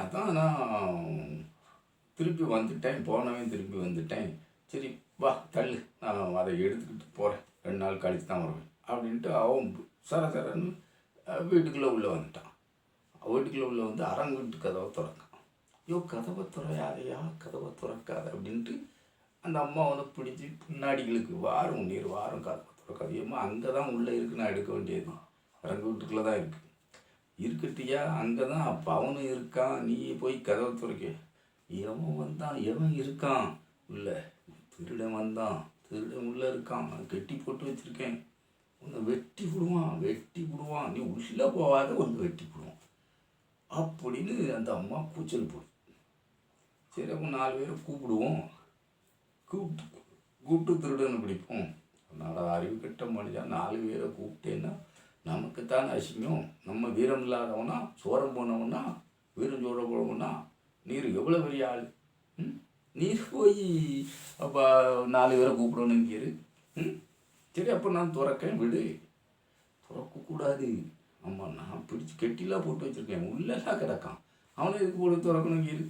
அதான் நான் திருப்பி வந்துட்டேன், போனவன் திருப்பி வந்துட்டேன். சரி வா தள்ளு, நான் அதை எடுத்துக்கிட்டு போகிறேன், 2 நாள் கழித்து தான் வருவேன் அப்படின்ட்டு அவன் சரன்னு வீட்டுக்குள்ளே உள்ளே வந்துட்டான். வீட்டுக்குள்ளே உள்ளே வந்து அரங்கிட்டு கதவை திறக்கான். ஐயோ கதவை துறையாதையா, கதவை திறக்காத அப்படின்ட்டு அந்த அம்மா வந்து பிடிச்சி பின்னாடிகளுக்கு வாரம் நீர் வாரம் கதவை திறக்காது. ஏம்மா அங்கே தான் உள்ளே இருக்கு, நான் எடுக்க வேண்டியது அரங்கு வீட்டுக்குள்ளே தான் இருக்குது. இருக்கட்டியா அங்கே தான் அப்போ அவனும் இருக்கான், நீ போய் கதவை துறைக்க. எவன் வந்தான், எவன் இருக்கான் உள்ள? திருடன் வந்தான், திருடன் உள்ளே இருக்கான், நான் கெட்டி போட்டு வச்சுருக்கேன், உன்னை வெட்டி விடுவான், நீ உள்ளே போகாத ஒன்று வெட்டி விடுவான் அப்படின்னு அந்த அம்மா கூச்சல் போடு. சரி அப்போ 4 பேரை கூப்பிடுவோம், கூப்பிட்டு திருடனை பிடிப்போம். அதனால் அறிவு கெட்ட மனுஷன் 4 பேரை கூப்பிட்டேன்னா நமக்குத்தானே அசிங்கம். நம்ம வீரம் இல்லாதவனா, சோரம் போனவனா, வீரம் சோற போனவனா, நீர் எவ்வளோ பெரிய ஆள். நீர் போய் அப்போ 4 பேரை கூப்பிடணுங்கிரு. சரி அப்போ நான் துறக்கேன், விடு. துறக்கக்கூடாது. ஆமாம், நான் பிடிச்சி கெட்டிலாம் போட்டு வச்சுருக்கேன், உள்ளெல்லாம் கிடக்கான், அவனை எதுக்கு போட்டு துறக்கணுங்கிரு.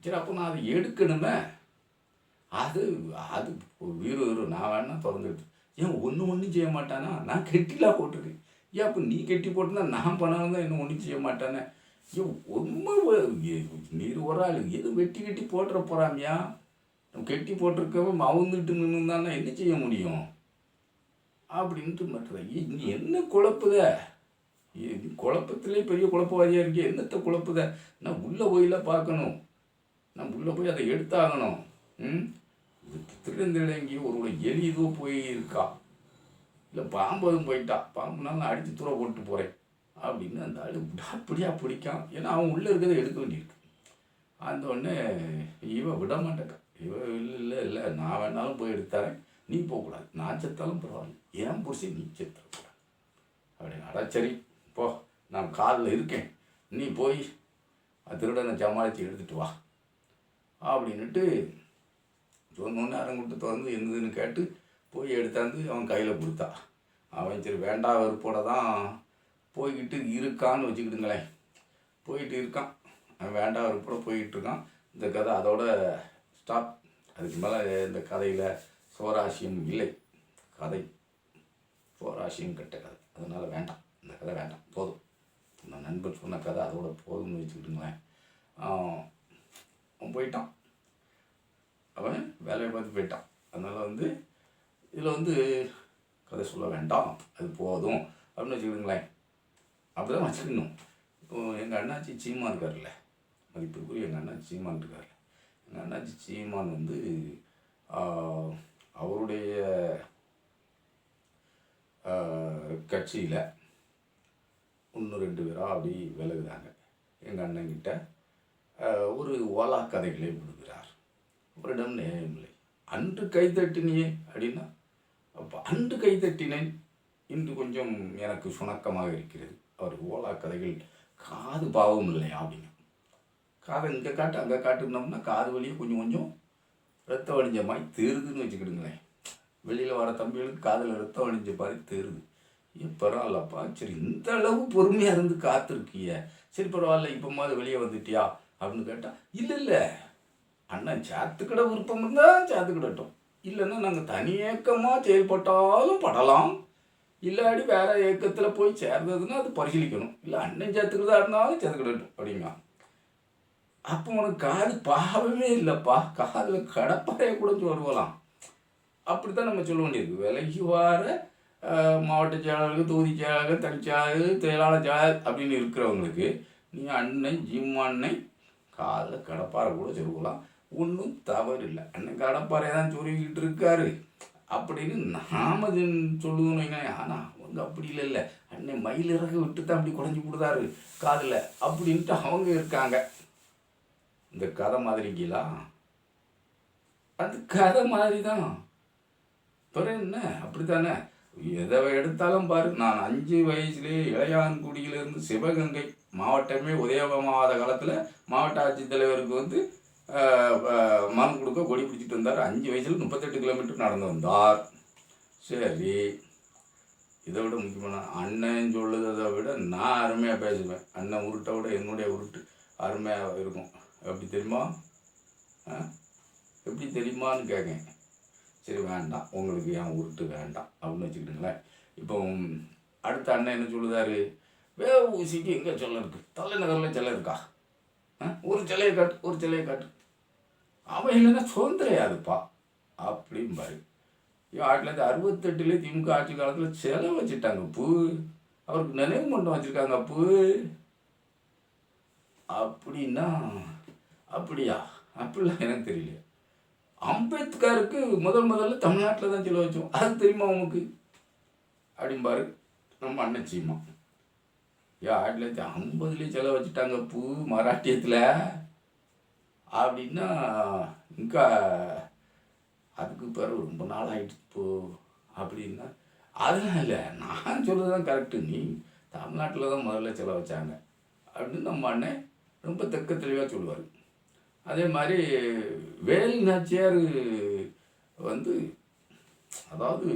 சரி அப்போ நான் அதை எடுக்கணுமே, அது அது வீரம் நான் வேணா திறந்துட்டு. ஏன் ஒன்றும் செய்ய மாட்டானா? நான் கெட்டிலாம் போட்டிருக்கேன். ஏன் அப்போ நீ கெட்டி போட்டுனா நான் பணம் தான் இன்னும் ஒன்றும் செய்ய மாட்டானே. ஏன் ரொம்ப நீர் ஒரு ஆள் எதுவும் வெட்டி போட்டுற போகிறாமியா? கெட்டி போட்டிருக்கவன் அவுந்துட்டு நின்று தானே என்ன செய்ய முடியும் அப்படின்ட்டு மற்ற. நீ என்ன குழப்புத? குழப்பத்திலே பெரிய குழப்பவாதியாக இருக்கே, என்னத்தை குழப்புத? நான் உள்ளே போயிலாம் பார்க்கணும், நான் உள்ளே போய் அதை எடுத்தாகணும். திருடங்கிய ஒரு எலி இதோ போய் இருக்கா, இல்லை பாம்பு அதுவும் போயிட்டா, பாம்புனாலும் நான் அடித்து தூர போட்டு போகிறேன் அப்படின்னு அந்த ஆள் அப்படியா பிடிக்கான். ஏன்னா அவன் உள்ளே இருக்கிறத எடுக்க வேண்டியிருக்கு. அந்த உடனே இவன் விட மாட்டேக்கா. இவன் இல்லை நான் வேணாலும் போய் எடுத்தாரேன், நீ போகக்கூடாது, நான் செத்தாலும் பரவாயில்ல, ஏன் புரிசி நீ செத்தக்கூடாது அப்படின்னு. அடா சரி போ, நான் காலில் இருக்கேன், நீ போய் திருடனை சமாளித்து எடுத்துகிட்டு வா அப்படின்ட்டு சொன்னோன்னே அரங்கிட்டு திறந்து என்னதுன்னு கேட்டு போய் எடுத்தாந்து அவன் கையில் கொடுத்தா. அவன் சரி வேண்டா வெறுப்போட தான் போய்கிட்டு இருக்கான்னு வச்சுக்கிட்டுங்களேன். போயிட்டு இருக்கான், அவன் வேண்டா வெறுப்போட போய்கிட்டு இருக்கான். இந்த கதை அதோட ஸ்டாப். அதுக்கு மேலே இந்த கதையில் சுவராசியம் இல்லை. கதை சுவராசியம் கெட்ட கதை, அதனால் வேண்டாம், இந்த கதை வேண்டாம், போதும். இந்த நண்பர் சொன்ன கதை அதோட போதும்னு வச்சுக்கிட்டுங்களேன். அவன் போயிட்டான், அவன் வேலையை பார்த்து போயிட்டான். அதனால் வந்து இதில் வந்து கதை சொல்ல வேண்டாம், அது போதும் அப்படின்னு வச்சுக்கிடுங்களேன். அப்படி தான் வச்சுக்கணும். இப்போது எங்கள் அண்ணாச்சி சீமான் இருக்கார்ல, மதிப்பிற்குரிய எங்கள் அண்ணாச்சி சீமான் இருக்கார்ல, எங்கள் அண்ணாச்சி சீமான் வந்து அவருடைய கட்சியில் 1-2 பேராக அப்படி விலகுதாங்க. எங்கள் அண்ணங்கிட்ட ஒரு ஓலா கதைகளை விடுகிறார். அவரிடம் நேயமில்லை. அன்று கைதட்டினியே அப்படின்னா, அப்போ அன்று கைதட்டினேன், இன்று கொஞ்சம் எனக்கு சுணக்கமாக இருக்கிறது. அவர் ஓலா கதைகள் காது பாவம் இல்லையா அப்படின்னு. காதை இங்கே காட்டு அங்கே காட்டுனோம்னா காது வழியே கொஞ்சம் ரத்தம் வடிஞ்ச மாதிரி தேருதுன்னு வச்சுக்கிடுங்களேன். வெளியில் வர தம்பிகளுக்கு காதில் ரத்தம் வடிஞ்ச மாதிரி தேருது. பரவாயில்லப்பா, சரி இந்த அளவு பொறுமையாக இருந்து காத்திருக்கிய, சரி பரவாயில்ல, இப்போ மாதிரி வெளியே வந்துட்டியா அப்படின்னு கேட்டால், இல்லை அண்ணன் சேர்த்துக்கிட விருப்பம் இருந்தால் சேர்த்துக்கிடட்டும், இல்லைன்னா நாங்கள் தனி இயக்கமாக செயல்பட்டாலும் படலாம், இல்லாடி வேறு இயக்கத்தில் போய் சேர்ந்ததுன்னா அது பரிசீலிக்கணும், இல்லை அண்ணன் சேர்த்துக்கிறதா இருந்தாலும் சேர்த்துக்கிடட்டும் அப்படிங்க. அப்போ உனக்கு காது பாவமே இல்லைப்பா, காதில் கடப்பாறையை கூட வருவலாம். அப்படித்தான் நம்ம சொல்ல வேண்டியது. விலகி வர மாவட்ட செயலாளர்கள், தொகுதி செயலாளர்கள், தனிச்சாளர், செயலாளர் செயலாளர் அப்படின்னு இருக்கிறவங்களுக்கு நீ அண்ணன் ஜிம்மாண்ணை காதில் கடப்பாறை கூட சொல்லலாம், ஒன்றும் தவறு இல்லை. அண்ணன் கடப்பாறை தான் சொல்லிக்கிட்டு இருக்காரு அப்படின்னு நாம சொல்லுவோம் வைங்க. ஆனால் அவங்க அப்படி இல்லை, அண்ணன் மயிலிறகு விட்டு தான் அப்படி குறைஞ்சி கொடுத்தாரு காதில் அப்படின்ட்டு அவங்க இருக்காங்க. இந்த கதை மாதிரிங்களா? அது கதை மாதிரி தான். பிறகு என்ன, அப்படி தானே எதை எடுத்தாலும் பாரு. நான் 5 வயசுலேயே இளையான்குடியிலேருந்து சிவகங்கை மாவட்டமே உதயமாகாத காலத்தில் மாவட்ட ஆட்சித்தலைவருக்கு வந்து மனு கொடுக்க கொடி பிடிச்சிட்டு வந்தார். 5 வயசில் 38 கிலோமீட்டர் நடந்து வந்தார். சரி, இதை விட முக்கியமான அண்ணன் சொல்லுறதை விட நான் அருமையாக பேசுவேன். அண்ணன் உருட்டை விட என்னுடைய உருட்டு அருமையாக இருக்கும். எப்படி தெரியுமா? எப்படி தெரியுமான்னு கேட்கேன். சரி வேண்டாம், உங்களுக்கு என் உருட்டு வேண்டாம் அப்படின்னு வச்சுக்கிட்டுங்களேன். இப்போ அடுத்த அண்ணன் என்ன சொல்லுதாரு, ஊசிக்கு எங்கே சிலை இருக்குது, தலைநகரில் சிலை இருக்கா, ஒரு சிலையை காட்டு, ஒரு சிலையை காட்டு. அவன் இல்லைன்னா சுதந்திரையாதுப்பா அப்படிம்பாரு. 1968 திமுக ஆட்சி காலத்தில் சிலை வச்சுட்டாங்க பூ, அவருக்கு நினைவு மண்டபம் வச்சுருக்காங்க பூ. அப்படின்னா அப்படியா? அப்படிலாம் எனக்கு தெரியல. அம்பேத்கருக்கு முதல்ல தமிழ்நாட்டில் தான் சிலை வச்சோம், அது தெரியுமா உனக்கு அப்படிம்பாரு நம்ம அண்ணன் சீமா. 1950 சிலை வச்சுட்டாங்க பூ மராட்டியத்தில் அப்படின்னா இங்கே அதுக்கு பிறகு ரொம்ப நாள் ஆகிடுச்சு போ அப்படின்னா அதெல்லாம் இல்லை, நான் சொல்கிறது தான் கரெக்டு, நீ தமிழ்நாட்டில் தான் முதல்ல சிலை வச்சாங்க அப்படின்னு நம்ம அண்ணன் ரொம்ப தெக்க தெளிவாக சொல்லுவார். அதே மாதிரி வேலு நாச்சியார் அதாவது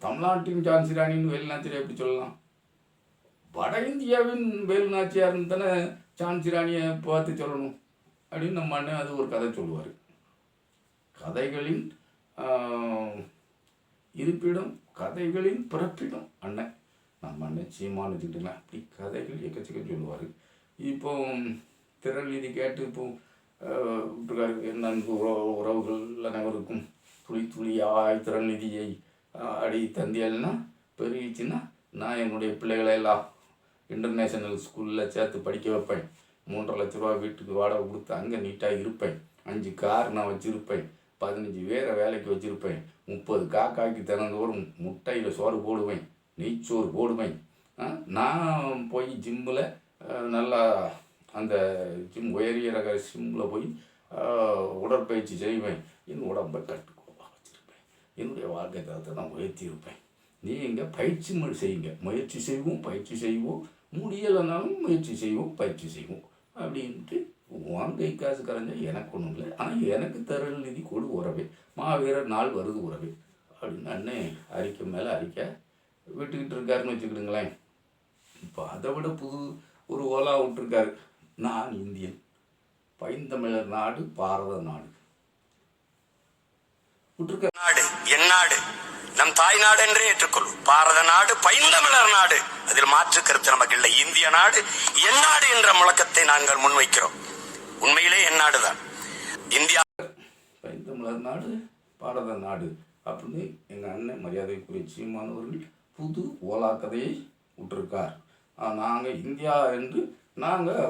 தமிழ்நாட்டின் ஜான்சி ராணின்னு வேலு நாச்சியார் எப்படி சொல்லலாம், வட இந்தியாவின் வேலு நாச்சியார்னு தானே ஜான்சி ராணியை பார்த்து சொல்லணும் அப்படின்னு நம்ம அண்ணன் அது ஒரு கதை சொல்லுவார். கதைகளின் இருப்பிடம், கதைகளின் பிறப்பிடம் அண்ணன், நம்ம அண்ணன் சீமான்னு வச்சுக்கிட்டேன். அப்படி கதைகள் எக்கச்சக்கம் சொல்லுவார். இப்போ திறநிதி கேட்டு இப்போ விட்டுருக்காரு, நன்கு உறவுகள் அனைவருக்கும் துளி துளியாய் திறநிதியை அடி தந்தியல்னா பெருகிச்சுன்னா நான் என்னுடைய பிள்ளைகளை எல்லாம் இன்டர்நேஷ்னல் ஸ்கூலில் சேர்த்து படிக்க வைப்பேன், 3.5 லட்ச ரூபா வீட்டுக்கு வாடகை கொடுத்து அங்கே நீட்டாக இருப்பேன், 5 கார் நான் வச்சுருப்பேன், 15 பேரை வேலைக்கு வச்சுருப்பேன், 30 காக்காய்க்கு தினந்தோறும் முட்டையில் சோறு போடுவேன், நெய்ச்சோறு போடுவேன், நான் போய் ஜிம்மில் நல்லா அந்த ஜிம் உயரிய ரக ஜிம்மில் போய் உடற்பயிற்சி செய்வேன், என் உடம்பை கட்டுக்கோப்பாக வச்சுருப்பேன், என்னுடைய வாழ்க்கை தரத்தை நான் உயர்த்தியிருப்பேன், நீங்கள் பயிற்சி செய்யுங்க, முயற்சி செய்வோம் பயிற்சி செய்வோம், முடியலைனாலும் முயற்சி செய்வோம் பயிற்சி செய்வோம் அப்படின்ட்டு வாங்கை காசு கரைஞ்சா எனக்கு ஒன்றும் இல்லை, ஆனால் எனக்கு தரல் நிதி கொடு உறவே, மாவீரர் நாள் வருது உறவே அப்படின்னு அண்ணன் அறிக்கை மேலே அறிக்கை விட்டுக்கிட்டு இருக்காருன்னு வச்சுக்கிடுங்களேன். இப்போ அதை விட புது ஒரு ஓலா விட்டுருக்காரு, நான் இந்தியன், பைந்தமிழர் நாடு பாரத நாடு விட்டுருக்காரு. நாடு என் நாடு, நம் தாய் நாடு என்றே ஏற்றுக்கொள்ளும், பாரத நாடு பைந்தமிழர் நாடு, அதில் மாற்று கருத்து நமக்கு இல்லை. இந்திய நாடு என் நாடு என்ற முழக்கத்தை நாங்கள் முன்வைக்கிறோம். உண்மையிலே என் நாடுதான் இந்தியா, பைந்தமிழர் நாடு பாரத நாடு அப்படின்னு எங்கள் அண்ணன் மரியாதைக்குரிய சீமானவர்கள் புது ஓலா கதையை விட்டுருக்கார். நாங்கள் இந்தியா என்று நாங்கள்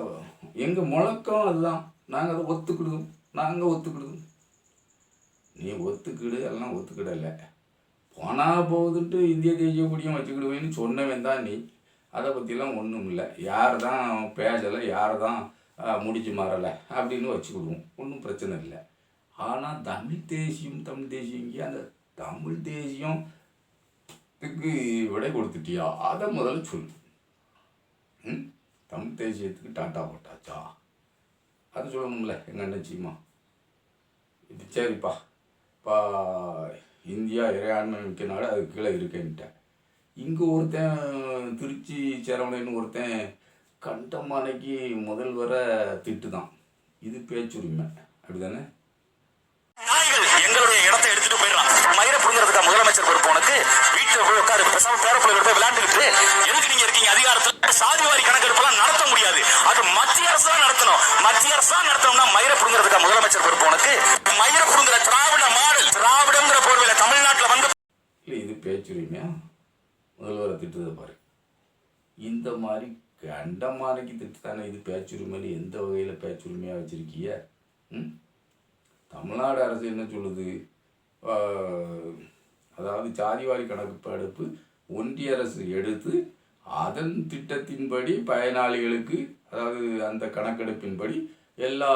எங்கள் முழக்கம் அதுதான், நாங்கள் அதை ஒத்துக்கிடுவோம், நாங்கள் ஒத்துக்கிடுவோம், நீ ஒத்துக்கிடு எல்லாம் ஒத்துக்கிடலை, போனால் போகுதுன்ட்டு இந்திய தேசிய கொடியும் வச்சுக்கிடுவேன்னு சொன்னவன் தான் நீ, அதை பற்றிலாம் ஒன்றும் இல்லை, யார் தான் பேசலை யார் தான் முடிச்சு மாறலை அப்படின்னு வச்சுக்கிடுவோம், ஒன்றும் பிரச்சனை இல்லை. ஆனால் தமிழ் தேசியம் இங்கே அந்த தமிழ் தேசியத்துக்கு விடை கொடுத்துட்டியா, அதை முதல்ல சொல்லு. தமிழ் தேசியத்துக்கு டாட்டா போட்டாச்சா, அது சொல்லணும்ல எங்கள் அண்ணச்சிமா. இது சரிப்பா, இந்தியா இறையாண்மை மிக்க நாடு, அது கீழே இருக்கேன்ட்டேன். இங்கே ஒருத்தன் திருச்சி சேரவணைன்னு ஒருத்தன் கண்டமானைக்கு முதல்வரை திட்டு தான், இது பேச்சுரிமை அப்படிதானே? எங்களுடைய இடத்தை எடுத்துட்டு போயிடலாம், மயிரை புடுங்கிறதுக்கா முதலமைச்சர் பொறுப்பு உனக்கு? வீட்டில் போய் உட்காரு, பேசாம பேரப்பிள்ளைகள் போய் விளையாண்டுக்கிட்டு எதுக்கு நீங்க இருக்கீங்க அதிகாரத்தில்? சாதிவாரி கணக்கெடுப்பெல்லாம் நடத்த முடியாது, அது மத்திய அரசு தான் நடத்தணும். மத்திய அரசு தான் நடத்தணும்னா மயிரை புடுங்கிறதுக்கா முதலமைச்சர் பொறுப்பு உனக்கு? மயிரை புடுங்குற திராவிட மாடல், திராவிடங்கிற போர்வையில தமிழ்நாட்டில் வந்து இல்லை, இது பேச்சுரிமையா? முதல்வரை திட்டுதை பாரு, இந்த மாதிரி கண்டமானைக்கு திட்டு தானே இது பேச்சுரிமைன்னு எந்த வகையில் பேச்சுரிமையாக வச்சுருக்கிய? தமிழ்நாடு அரசு என்ன சொல்லுது, அதாவது சாதிவாரி கணக்கெடுப்பு ஒன்றிய அரசு எடுத்து அதன் திட்டத்தின்படி பயனாளிகளுக்கு, அதாவது அந்த கணக்கெடுப்பின்படி எல்லா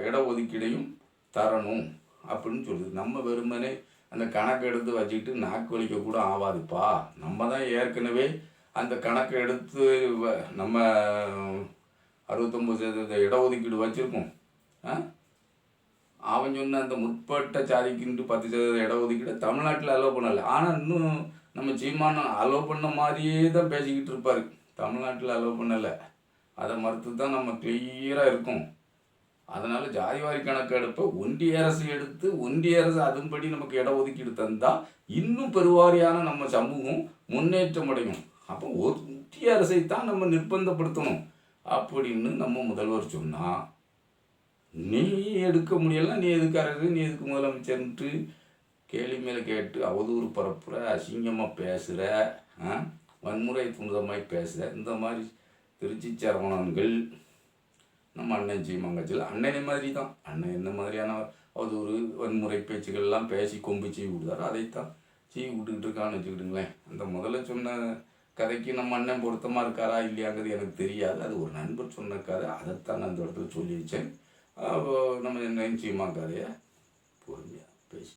இடஒதுக்கீடையும் தரணும் அப்படின்னு சொல்லுது. நம்ம வெறுமனே அந்த கணக்கு எடுத்து வச்சுக்கிட்டு நாக்கு வலிக்க கூட ஆகாதுப்பா, நம்ம தான் ஏற்கனவே அந்த கணக்கு எடுத்து நம்ம 69% இடஒதுக்கீடு வச்சுருக்கோம். அவன் சொன்ன அந்த முற்பட்ட சாதிக்குன்ட்டு 10% இடஒதுக்கீடு தமிழ்நாட்டில் அலோவ் பண்ணலை. ஆனால் இன்னும் நம்ம சீமான அலோவ் பண்ண மாதிரியே தான் பேசிக்கிட்டு இருப்பார், தமிழ்நாட்டில் அலோவ் பண்ணலை. அதை மறுத்து தான் நம்ம கிளியராக இருக்கோம். அதனால் ஜாதிவாரி கணக்கெடுப்பை ஒன்றிய அரசு எடுத்து ஒன்றிய அரசு அதன்படி நமக்கு இட ஒதுக்கீடு தந்தால் இன்னும் பெருவாரியான நம்ம சமூகம் முன்னேற்றம் அடையும். அப்போ ஒன்றிய அரசை தான் நம்ம நிர்பந்தப்படுத்தணும் அப்படின்னு நம்ம முதல்வர் சொன்னால், நீ எடுக்க முடியலாம், நீ எதுக்கு அரசு, நீ எதுக்கு முதலமைச்சர்ன்ட்டு கேள்வி மேலே கேட்டு அவதூறு பரப்புகிற, அசிங்கமாக பேசுகிற, வன்முறை தூண்டுதமாய் பேசுகிற இந்த மாதிரி திருச்சி சரவணன்கள் நம்ம அண்ணன் சீமாங்கச்சில் அண்ணனை மாதிரி தான். அண்ணன் என்ன மாதிரியான அவதூறு வன்முறை பேச்சுக்கள்லாம் பேசி கொம்பு சீவி விடுதாரோ அதைத்தான் சீவி விட்டுக்கிட்டு இருக்கான்னு வச்சுக்கிட்டுங்களேன். அந்த முதல்ல சொன்ன கதைக்கு நம்ம அண்ணன் பொருத்தமாக இருக்காரா இல்லையாங்கிறது எனக்கு தெரியாது. அது ஒரு நண்பர் சொன்ன கதை, அதைத்தான் நான் அந்த இடத்துல சொல்லி வச்சேன். நம்ம என்ன சீமா கதையை பொறுமையாக பேசி